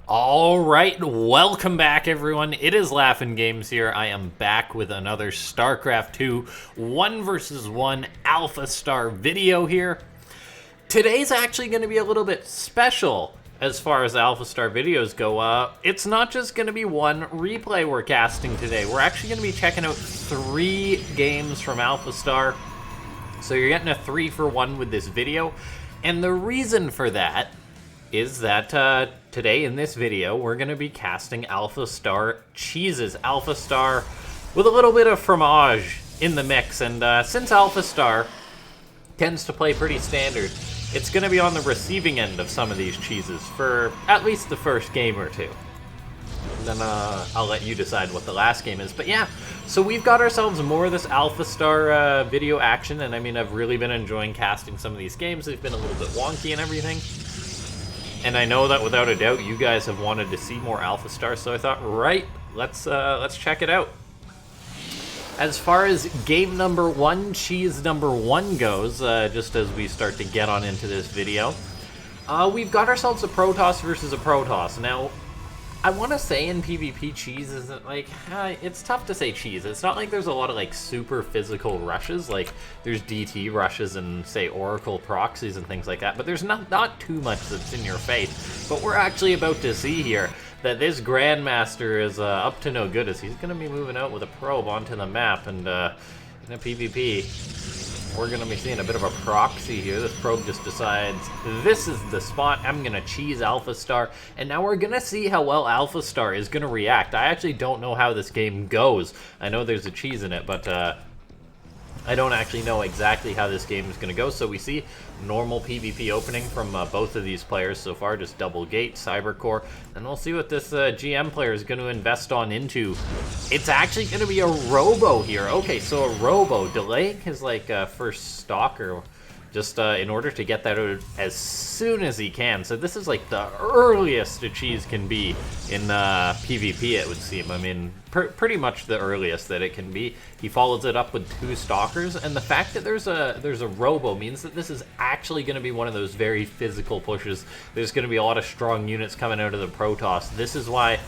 All right, welcome back, everyone. It is LaughNgamez here. I am back with another Starcraft 2 1 versus 1 AlphaStar video here. Today's actually going to be a little bit special as far as AlphaStar videos go. It's not just going to be one replay we're casting today. We're actually going to be checking out 3 games from AlphaStar. So you're getting a 3-for-1 with this video. And the reason for that is that today in this video, we're going to be casting AlphaStar cheeses. AlphaStar with a little bit of fromage in the mix. And since AlphaStar tends to play pretty standard, it's going to be on the receiving end of some of these cheeses for at least the first game or two. And then I'll let you decide what the last game is. But yeah, so we've got ourselves more of this AlphaStar video action. And I mean, I've really been enjoying casting some of these games. They've been a little bit wonky and everything. And I know that without a doubt, you guys have wanted to see more AlphaStar, so I thought, right, let's check it out. As far as game number 1, cheese number 1 goes, just as we start to get on into this video, we've got ourselves a Protoss versus a Protoss. Now, I want to say in PvP, cheese isn't like, it's tough to say cheese. It's not like there's a lot of like super physical rushes, like there's DT rushes and say Oracle proxies and things like that, but there's not too much that's in your face. But we're actually about to see here that this Grandmaster is up to no good, as he's going to be moving out with a probe onto the map, and in a PvP, we're going to be seeing a bit of a proxy here. This probe just decides, this is the spot, I'm going to cheese AlphaStar, and now we're going to see how well AlphaStar is going to react. I actually don't know how this game goes. I know there's a cheese in it, but I don't actually know exactly how this game is going to go. So we see normal PvP opening from both of these players so far, just double gate, cybercore, and we'll see what this GM player is going to invest on into. It's actually going to be a robo here. Okay, so a robo delaying his like first stalker just in order to get that out as soon as he can. So this is like the earliest a cheese can be in PvP, it would seem. I mean, pretty much the earliest that it can be. He follows it up with 2 stalkers, and the fact that there's a robo means that this is actually going to be one of those very physical pushes. There's going to be a lot of strong units coming out of the Protoss. This is why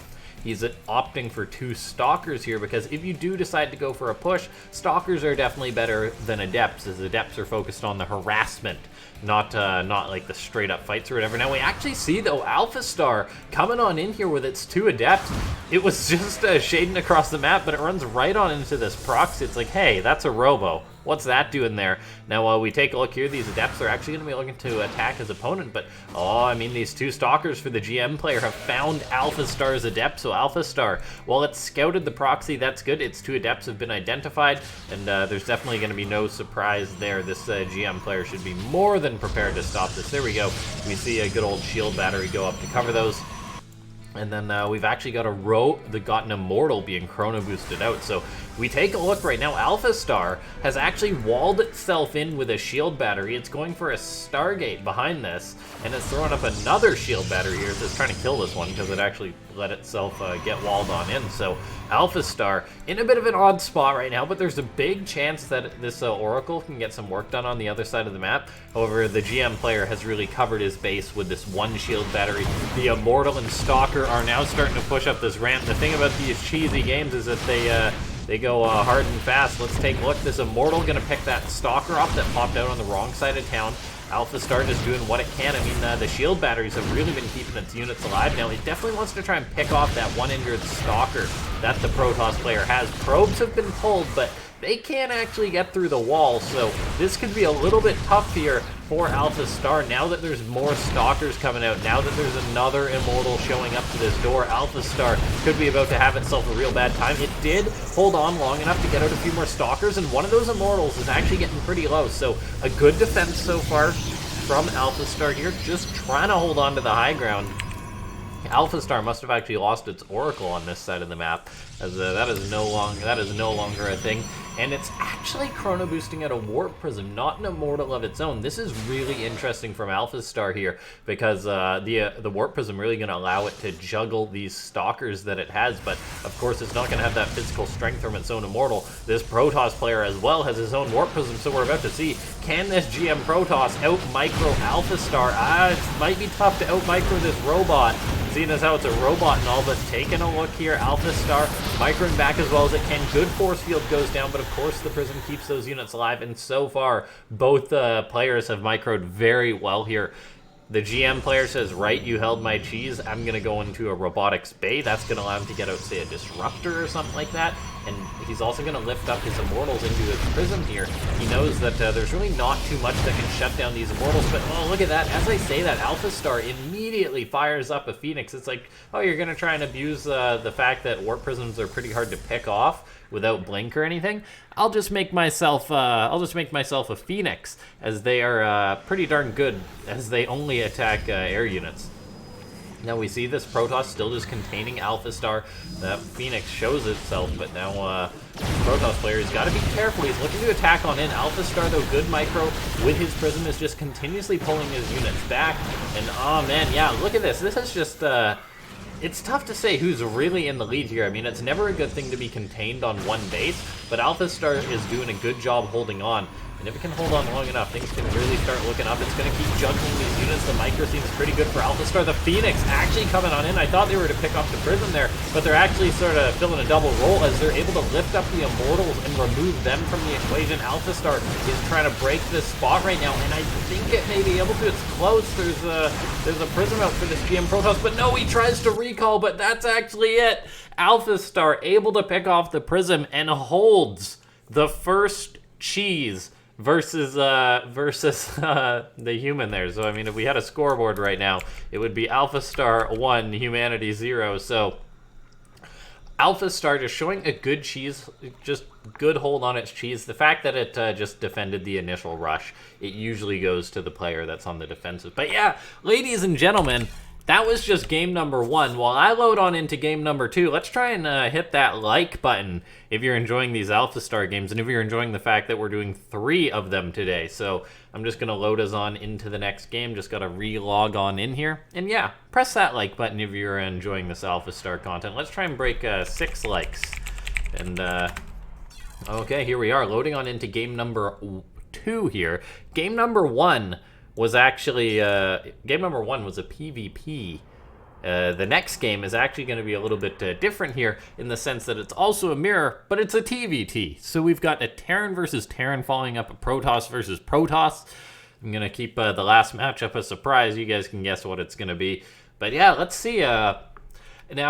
he's opting for 2 stalkers here, because if you do decide to go for a push, stalkers are definitely better than adepts, as adepts are focused on the harassment, not like the straight up fights or whatever. Now we actually see though AlphaStar coming on in here with its 2 adepts. It was just shading across the map, but it runs right on into this proxy. It's like, hey, that's a robo. What's that doing there? Now, while we take a look here, these adepts are actually going to be looking to attack his opponent, but, oh, I mean, these 2 stalkers for the GM player have found AlphaStar's adept, so AlphaStar, while it's scouted the proxy, that's good. Its 2 adepts have been identified, and there's definitely going to be no surprise there. This GM player should be more than prepared to stop this. There we go. We see a good old shield battery go up to cover those. And then we've actually got an Immortal being chrono boosted out. So we take a look right now. AlphaStar has actually walled itself in with a shield battery. It's going for a Stargate behind this, and it's throwing up another shield battery here. So it's trying to kill this one because it actually let itself get walled on in. So AlphaStar in a bit of an odd spot right now, but there's a big chance that this Oracle can get some work done on the other side of the map. However, the GM player has really covered his base with this 1 shield battery. The Immortal and Stalker are now starting to push up this ramp. The thing about these cheesy games is that they go hard and fast. Let's take a look. This Immortal gonna pick that Stalker off that popped out on the wrong side of town. AlphaStar just doing what it can. I mean, the shield batteries have really been keeping its units alive. Now, it definitely wants to try and pick off that 1 injured Stalker that the Protoss player has. Probes have been pulled, but they can't actually get through the wall, so this could be a little bit tough here for AlphaStar. Now that there's more stalkers coming out, now that there's another Immortal showing up to this door, AlphaStar could be about to have itself a real bad time. It did hold on long enough to get out a few more stalkers, and one of those Immortals is actually getting pretty low, so a good defense so far from AlphaStar here, just trying to hold on to the high ground. AlphaStar must have actually lost its Oracle on this side of the map, as that is no longer a thing. And it's actually chrono boosting out a Warp Prism, not an Immortal of its own. This is really interesting from AlphaStar here, because the Warp Prism really going to allow it to juggle these stalkers that it has, but of course it's not going to have that physical strength from its own Immortal. This Protoss player as well has his own Warp Prism, so we're about to see, can this GM Protoss out-micro AlphaStar? It might be tough to out-micro this robot. seeing as how it's a robot and all, but taking a look here, AlphaStar microing back as well as it can. Good force field goes down, but of course the Prism keeps those units alive, and so far, both players have microed very well here. The GM player says, right, you held my cheese. I'm going to go into a robotics bay. That's going to allow him to get out, say, a disruptor or something like that. And he's also going to lift up his immortals into his prism here. He knows that there's really not too much that can shut down these immortals. But, oh, look at that. As I say that, AlphaStar immediately fires up a Phoenix. It's like, oh, you're going to try and abuse the fact that warp prisms are pretty hard to pick off without blink or anything. I'll just make myself a Phoenix, as they are pretty darn good, as they only attack air units. Now we see this Protoss still just containing AlphaStar. That Phoenix shows itself, but now Protoss player, he's got to be careful. He's looking to attack on in. AlphaStar, though, good micro with his Prism, is just continuously pulling his units back. And oh man, yeah, look at this. This is just it's tough to say who's really in the lead here. I mean, it's never a good thing to be contained on one base, but AlphaStar is doing a good job holding on. And if it can hold on long enough, things can really start looking up. It's going to keep juggling these units. The micro seems pretty good for AlphaStar. The Phoenix actually coming on in. I thought they were to pick off the Prism there, but they're actually sort of filling a double role as they're able to lift up the Immortals and remove them from the equation. AlphaStar is trying to break this spot right now, and I think it may be able to. It's close. There's a Prism out for this GM Protoss, but no, he tries to recall, but that's actually it. AlphaStar able to pick off the Prism and holds the first cheese versus the human there. So, I mean, if we had a scoreboard right now, it would be AlphaStar 1, Humanity 0. So, AlphaStar just showing a good cheese, just good hold on its cheese. The fact that it just defended the initial rush, it usually goes to the player that's on the defensive. But yeah, ladies and gentlemen, that was just game number 1. While I load on into game number 2, let's try and hit that like button if you're enjoying these AlphaStar games, and if you're enjoying the fact that we're doing 3 of them today. So I'm just going to load us on into the next game. Just got to re-log on in here. And yeah, press that like button if you're enjoying this AlphaStar content. Let's try and break 6 likes. And okay, here we are, loading on into game number 2 here. Game number 1 was actually, game number 1 was a PvP. The next game is actually going to be a little bit different here in the sense that it's also a mirror, but it's a TVT. So we've got a Terran versus Terran following up a Protoss versus Protoss. I'm going to keep the last matchup a surprise. You guys can guess what it's going to be. But yeah, let's see. Now,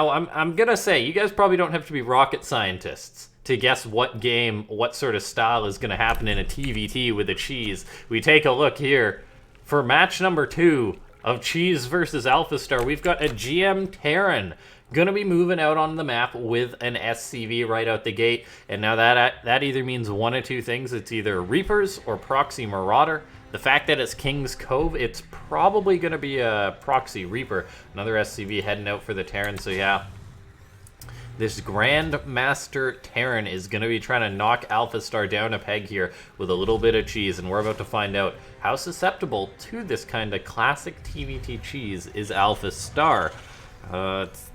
I'm going to say, you guys probably don't have to be rocket scientists to guess what game, what sort of style is going to happen in a TVT with a cheese. We take a look here. For match number 2 of Cheese versus AlphaStar, we've got a GM Terran going to be moving out on the map with an SCV right out the gate. And now that either means one of two things. It's either Reapers or Proxy Marauder. The fact that it's King's Cove, it's probably going to be a Proxy Reaper. Another SCV heading out for the Terran, so yeah. This Grandmaster Terran is going to be trying to knock AlphaStar down a peg here with a little bit of cheese, and we're about to find out how susceptible to this kind of classic TVT cheese is AlphaStar.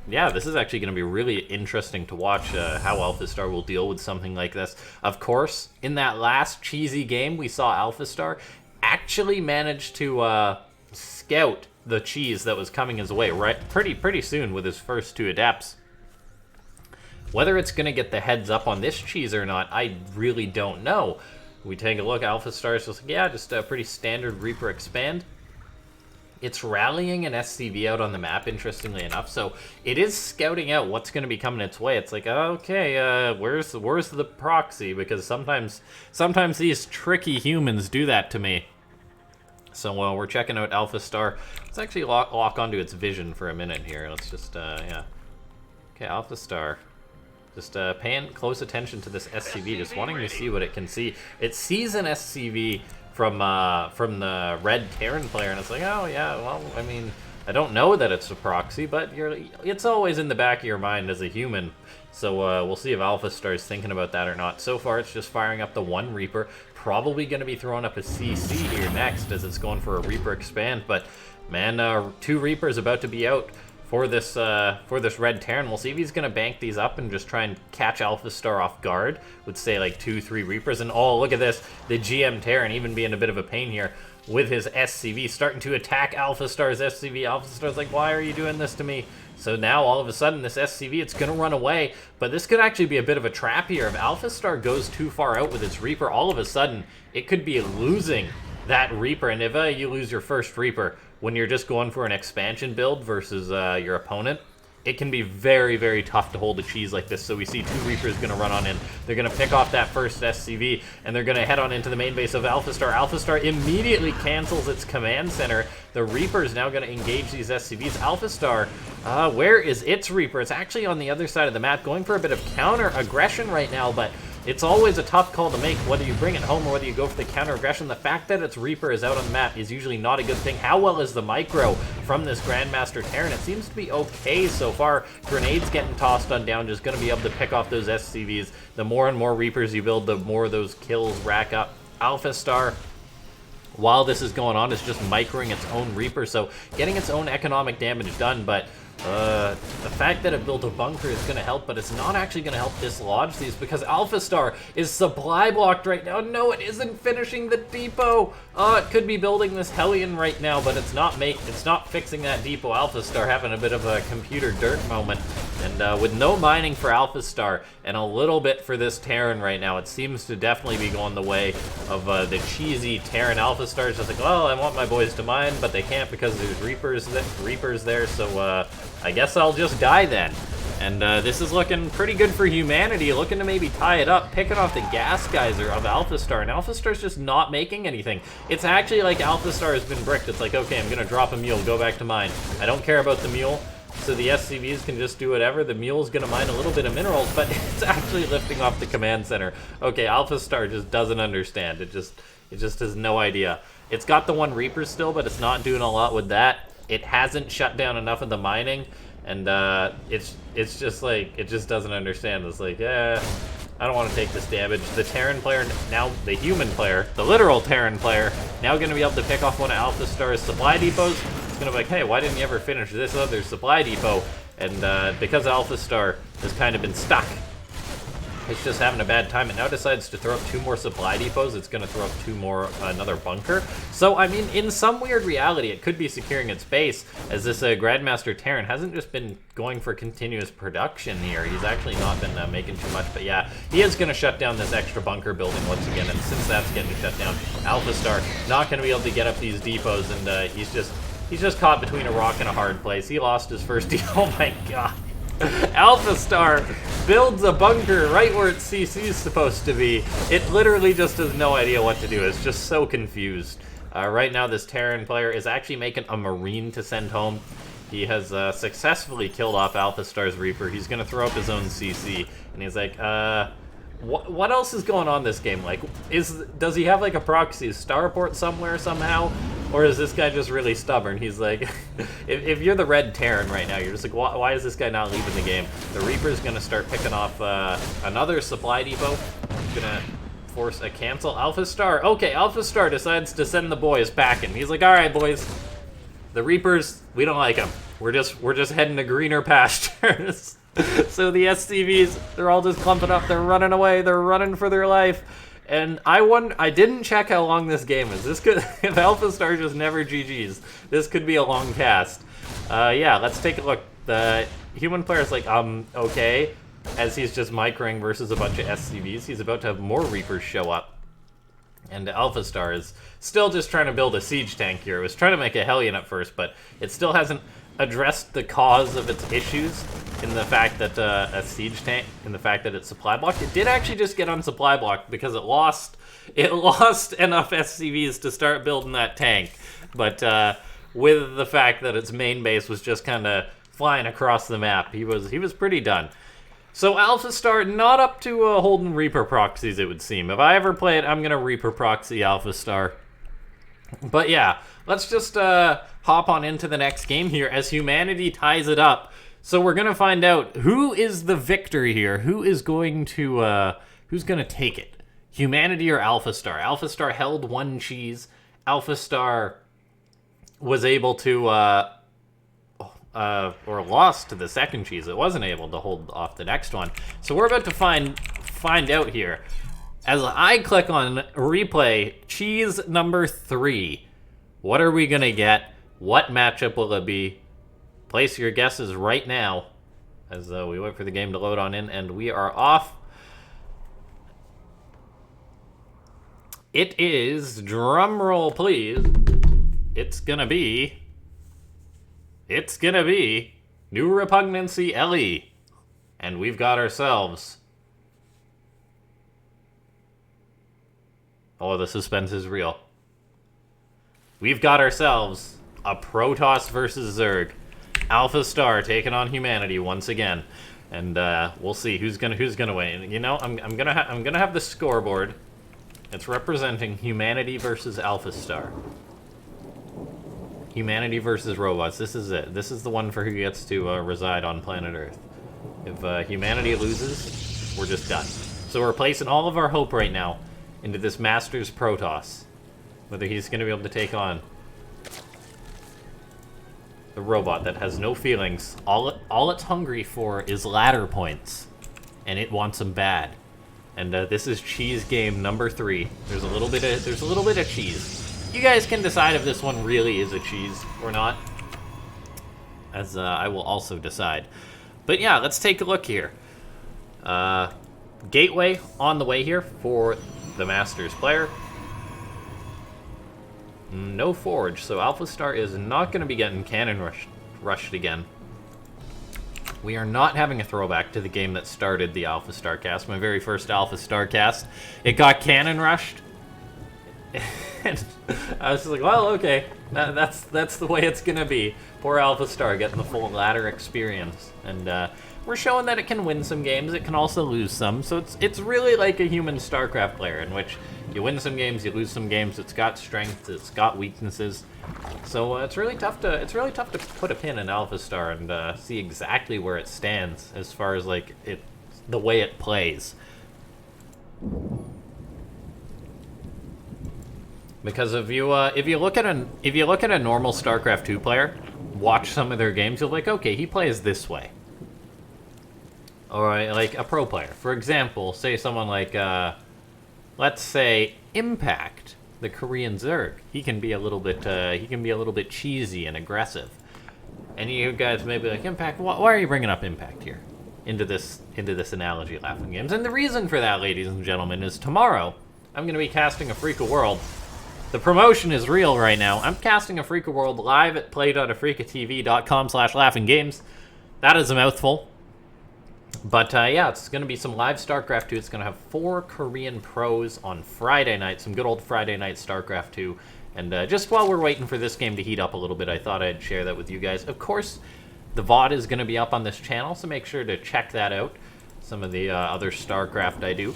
Yeah, this is actually going to be really interesting to watch how AlphaStar will deal with something like this. Of course, in that last cheesy game, we saw AlphaStar actually manage to scout the cheese that was coming his way pretty soon with his first 2 adepts. Whether it's going to get the heads up on this cheese or not, I really don't know. We take a look, AlphaStar is just like, yeah, just a pretty standard Reaper expand. It's rallying an SCV out on the map, interestingly enough, so it is scouting out what's going to be coming its way. It's like, okay, where's the proxy? Because sometimes these tricky humans do that to me. So we're checking out AlphaStar. Let's actually lock onto its vision for a minute here. Let's just, yeah. Okay, AlphaStar. Just paying close attention to this SCV, just wanting to see what it can see. It sees an SCV from the red Terran player, and it's like, oh yeah, well, I mean, I don't know that it's a proxy, but it's always in the back of your mind as a human. So we'll see if AlphaStar is thinking about that or not. So far, it's just firing up the 1 Reaper. Probably going to be throwing up a CC here next as it's going for a Reaper expand. But man, 2 Reapers about to be out for this red Terran. We'll see if he's going to bank these up and just try and catch AlphaStar off guard with, say, like 2-3 Reapers. And oh, look at this, the GM Terran even being a bit of a pain here. with his SCV, starting to attack AlphaStar's SCV. AlphaStar's like, why are you doing this to me? So now, all of a sudden, this SCV, it's going to run away. But this could actually be a bit of a trap here. If AlphaStar goes too far out with its Reaper, all of a sudden, it could be losing that Reaper. And if you lose your first Reaper when you're just going for an expansion build versus your opponent, it can be very, very tough to hold a cheese like this. So we see 2 Reapers going to run on in. They're going to pick off that first SCV, and they're going to head on into the main base of AlphaStar. AlphaStar immediately cancels its command center. The Reaper is now going to engage these SCVs. AlphaStar, where is its Reaper? It's actually on the other side of the map, going for a bit of counter-aggression right now, but it's always a tough call to make, whether you bring it home or whether you go for the counter-aggression. The fact that its Reaper is out on the map is usually not a good thing. How well is the micro from this Grandmaster Terran? It seems to be okay so far. Grenades getting tossed on down, just going to be able to pick off those SCVs. The more and more Reapers you build, the more those kills rack up. AlphaStar, while this is going on, is just microing its own Reaper, so getting its own economic damage done, but the fact that it built a bunker is going to help, but it's not actually going to help dislodge these because AlphaStar is supply blocked right now. No, it isn't finishing the depot. It could be building this Hellion right now, but it's not fixing that depot. AlphaStar having a bit of a computer dirt moment, and with no mining for AlphaStar and a little bit for this Terran right now, it seems to definitely be going the way of the cheesy Terran. AlphaStar is just like, well, I want my boys to mine, but they can't because there's Reapers there, so I guess I'll just die then. And this is looking pretty good for humanity, looking to maybe tie it up, picking off the gas geyser of AlphaStar, and AlphaStar's just not making anything. It's actually like AlphaStar has been bricked. It's like, okay, I'm gonna drop a mule, go back to mine. I don't care about the mule, so the SCVs can just do whatever. The mule's gonna mine a little bit of minerals, but it's actually lifting off the command center. Okay, AlphaStar just doesn't understand. It just has no idea. It's got the 1 Reaper still, but it's not doing a lot with that. It hasn't shut down enough of the mining, and it's just like, it just doesn't understand. It's like, I don't want to take this damage. The Terran player, now the human player, the literal Terran player, now going to be able to pick off one of AlphaStar's supply depots. It's going to be like, hey, why didn't you ever finish this other supply depot? And because AlphaStar has kind of been stuck, it's just having a bad time. It now decides to throw up 2 more supply depots. It's going to throw up 2 more, another bunker. So, I mean, in some weird reality, it could be securing its base, as this Grandmaster Terran hasn't just been going for continuous production here. He's actually not been making too much, but yeah, he is going to shut down this extra bunker building once again, and since that's getting shut down, AlphaStar not going to be able to get up these depots, and he's just caught between a rock and a hard place. He lost his first depot. Oh my god. AlphaStar builds a bunker right where its CC is supposed to be. It literally just has no idea what to do. It's just so confused. Right now, this Terran player is actually making a Marine to send home. He has successfully killed off AlphaStar's Reaper. He's going to throw up his own CC, and he's like, what else is going on this game? Like, does he have like a proxy starport somewhere somehow? Or is this guy just really stubborn? He's like, if you're the red Terran right now, you're just like, why is this guy not leaving the game? The Reaper's gonna start picking off another supply depot. Gonna force a cancel. AlphaStar, okay, AlphaStar decides to send the boys packing. He's like, all right, boys, the Reapers, we don't like them. We're just heading to greener pastures. So the SCVs, they're all just clumping up. They're running away. They're running for their life. And I didn't check how long this game is. This could, if AlphaStar just never GG's, this could be a long cast. Yeah, let's take a look. The human player's like, okay, as he's just microing versus a bunch of SCVs. He's about to have more Reapers show up. And AlphaStar is still just trying to build a siege tank here. It was trying to make a Hellion at first, but it still hasn't addressed the cause of its issues in the fact that a siege tank, in the fact that it's supply blocked. It did actually just get on supply blocked because it lost enough SCVs to start building that tank. But with the fact that its main base was just kind of flying across the map, he was pretty done. So AlphaStar not up to holding Reaper proxies, it would seem. If I ever play it, I'm gonna Reaper proxy AlphaStar. But yeah, let's just hop on into the next game here as humanity ties it up. So we're gonna find out who is the victor here. Who's gonna take it? Humanity or AlphaStar? AlphaStar held 1 cheese. AlphaStar was able to or lost to the second cheese. It wasn't able to hold off the next one. So we're about to find out here. As I click on replay, cheese number 3 What are we gonna get? What matchup will it be? Place your guesses right now as we wait for the game to load on in, and we are off. It is, drum roll please, it's gonna be New Repugnancy LE. And we've got ourselves... Oh, the suspense is real. We've got ourselves a Protoss versus Zerg. AlphaStar taking on humanity once again. And we'll see who's gonna win. You know, I'm gonna have the scoreboard. It's representing humanity versus AlphaStar. Humanity versus robots. This is it. This is the one for who gets to reside on planet Earth. If humanity loses, we're just done. So we're placing all of our hope right now into this Masters Protoss. Whether he's going to be able to take on the robot that has no feelings. All it's hungry for is ladder points. And it wants them bad. And this is cheese game number 3. There's a little bit of cheese. You guys can decide if this one really is a cheese or not, as I will also decide. But yeah, let's take a look here. Gateway on the way here for the Masters player. No Forge, so AlphaStar is not going to be getting cannon rushed again. We are not having a throwback to the game that started the AlphaStar cast, my very first AlphaStar cast. It got cannon rushed. And I was just like, well, okay, that's the way it's gonna be. Poor AlphaStar getting the full ladder experience, and we're showing that it can win some games. It can also lose some. So it's really like a human Starcraft player, in which you win some games, you lose some games. It's got strengths, it's got weaknesses. So it's really tough to put a pin in AlphaStar and see exactly where it stands as far as like the way it plays. Because if you look at a normal StarCraft 2 player, watch some of their games, you'll be like, okay, he plays this way. Or like a pro player, for example, say someone like, let's say Impact, the Korean Zerg. He can be a little bit cheesy and aggressive. And you guys may be like, Impact, why are you bringing up Impact here into this analogy, LaughNgamez? And the reason for that, ladies and gentlemen, is tomorrow I'm going to be casting a Freak of World. The promotion is real right now. I'm casting a Freak of World live at play.africatv.com/LaughNgamez. That is a mouthful. But yeah, it's going to be some live StarCraft 2. It's going to have 4 Korean pros on Friday night. Some good old Friday night StarCraft 2. And just while we're waiting for this game to heat up a little bit, I thought I'd share that with you guys. Of course, the VOD is going to be up on this channel, so make sure to check that out. Some of the other StarCraft I do.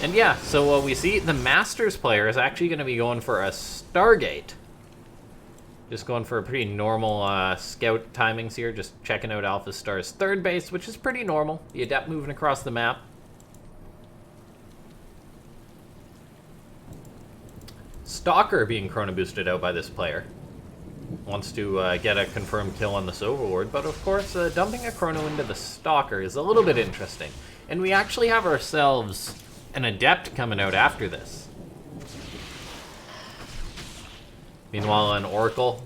And yeah, so we see the Masters player is actually going to be going for a Stargate. Just going for a pretty normal scout timings here. Just checking out AlphaStar's third base, which is pretty normal. The Adept moving across the map. Stalker being chrono boosted out by this player. Wants to get a confirmed kill on this Overlord, but of course dumping a chrono into the Stalker is a little bit interesting. And we actually have ourselves an Adept coming out after this. Meanwhile, an Oracle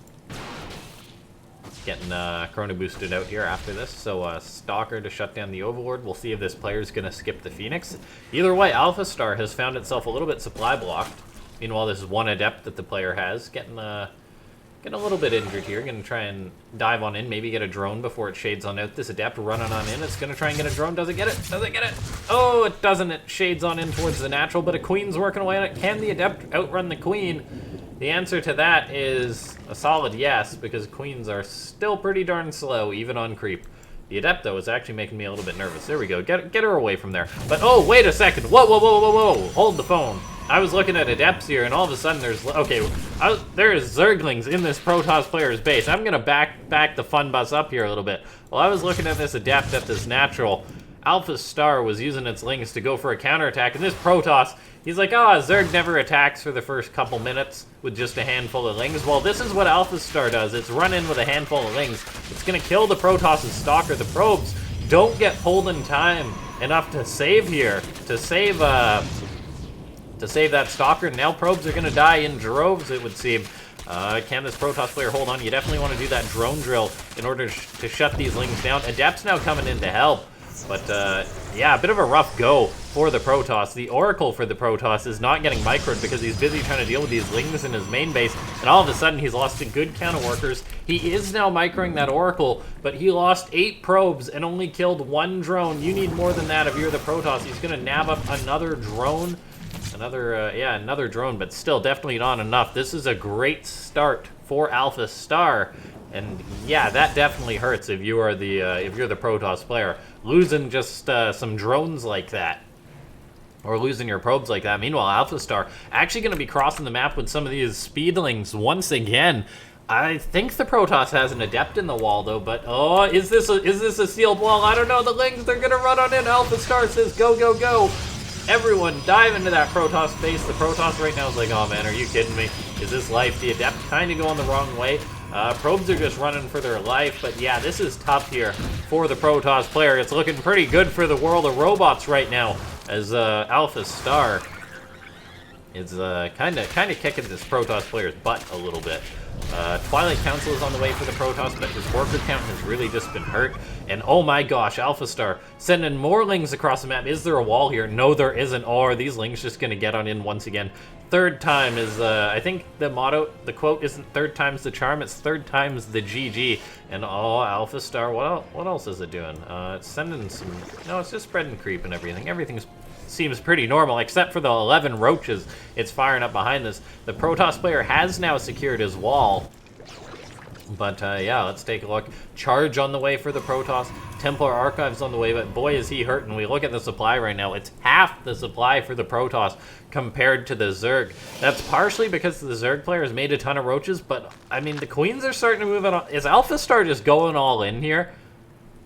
getting chrono boosted out here after this. So Stalker to shut down the Overlord. We'll see if this player's going to skip the Phoenix. Either way, AlphaStar has found itself a little bit supply blocked. Meanwhile, this is one Adept that the player has getting a little bit injured here. Going to try and dive on in, maybe get a drone before it shades on out. This Adept running on in. It's going to try and get a drone. Does it get it? Does it get it? Oh, it doesn't. It shades on in towards the natural, but a Queen's working away on it. Can the Adept outrun the Queen? The answer to that is a solid yes, because Queens are still pretty darn slow, even on creep. The Adept, though, is actually making me a little bit nervous. There we go. Get her away from there. But, oh, wait a second. Whoa, whoa, whoa, whoa, whoa. Hold the phone. I was looking at Adepts here, and all of a sudden there's... Okay, there's Zerglings in this Protoss player's base. I'm going to back the fun bus up here a little bit. While I was looking at this Adept at this natural, AlphaStar was using its Lings to go for a counterattack, and this Protoss, he's like, oh, Zerg never attacks for the first couple minutes with just a handful of Lings. Well, this is what AlphaStar does. It's run in with a handful of Lings. It's going to kill the Protoss' Stalker. The probes don't get pulled in time enough to save here, to save that Stalker. Now probes are going to die in droves, it would seem. Can this Protoss player hold on? You definitely want to do that drone drill in order to shut these Lings down. Adept's now coming in to help. But, yeah, a bit of a rough go for the Protoss. The Oracle for the Protoss is not getting microed because he's busy trying to deal with these Lings in his main base, and all of a sudden he's lost a good count of workers. He is now microing that Oracle, but he lost 8 probes and only killed 1 drone. You need more than that if you're the Protoss. He's going to nab up another drone. Another drone, but still definitely not enough. This is a great start for AlphaStar. And yeah, that definitely hurts if you are the if you're the Protoss player. Losing just some drones like that, or losing your probes like that. Meanwhile, AlphaStar actually going to be crossing the map with some of these speedlings once again. I think the Protoss has an adept in the wall though, but oh, is this a sealed wall? I don't know. The Lings, they're going to run on in. AlphaStar says go, go, go. Everyone dive into that Protoss base. The Protoss right now is like, oh man, are you kidding me? Is this life? The adept kind of going the wrong way. Probes are just running for their life, but yeah, this is tough here for the Protoss player. It's looking pretty good for the world of robots right now, as AlphaStar is kind of kicking this Protoss player's butt a little bit. Twilight Council is on the way for the Protoss, but his worker count has really just been hurt. And oh my gosh, AlphaStar sending more Lings across the map. Is there a wall here? No, there isn't. Or are these Lings just going to get on in once again? Third time is, I think the motto, the quote isn't third time's the charm, it's third time's the GG. And oh, AlphaStar, what else is it doing? It's sending some, no, it's just spreading creep and everything. Everything's seems pretty normal, except for the 11 roaches it's firing up behind this. The Protoss player has now secured his wall. But, yeah, let's take a look. Charge on the way for the Protoss. Templar Archives on the way, but boy, is he hurting. We look at the supply right now. It's half the supply for the Protoss compared to the Zerg. That's partially because the Zerg player has made a ton of roaches, but, I mean, the Queens are starting to move out. Is AlphaStar just going all in here?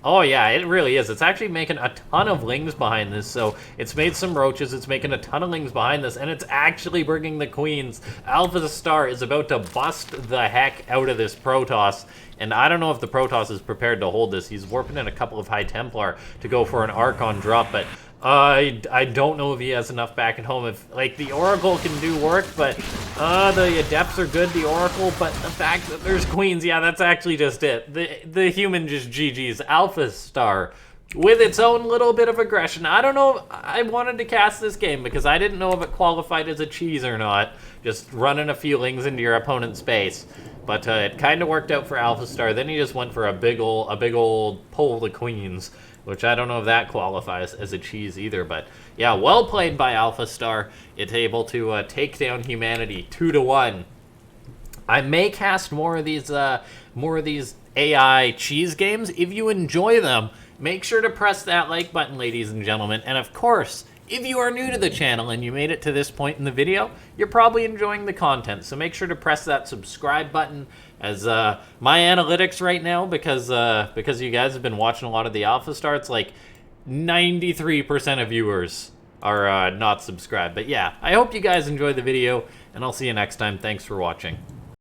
Oh yeah, it really is. It's actually making a ton of Lings behind this, so it's made some roaches, it's making a ton of Lings behind this, and it's actually bringing the Queens. AlphaStar is about to bust the heck out of this Protoss, and I don't know if the Protoss is prepared to hold this. He's warping in a couple of High Templar to go for an Archon drop, but I don't know if he has enough back at home. If, like, the Oracle can do work, but the Adepts are good, the Oracle, but the fact that there's Queens, yeah, that's actually just it. The human just GG's. AlphaStar with its own little bit of aggression. I don't know, I wanted to cast this game because I didn't know if it qualified as a cheese or not, just running a few Lings into your opponent's space. But it kind of worked out for AlphaStar. Then he just went for a big old pull of Queens, which I don't know if that qualifies as a cheese either. But yeah, well played by AlphaStar. It's able to take down humanity 2-1. I may cast more of these AI cheese games. If you enjoy them, make sure to press that like button, ladies and gentlemen. And of course, if you are new to the channel and you made it to this point in the video, you're probably enjoying the content. So make sure to press that subscribe button. As my analytics right now, because you guys have been watching a lot of the AlphaStar, it's like 93% of viewers are not subscribed. But yeah, I hope you guys enjoyed the video, and I'll see you next time. Thanks for watching.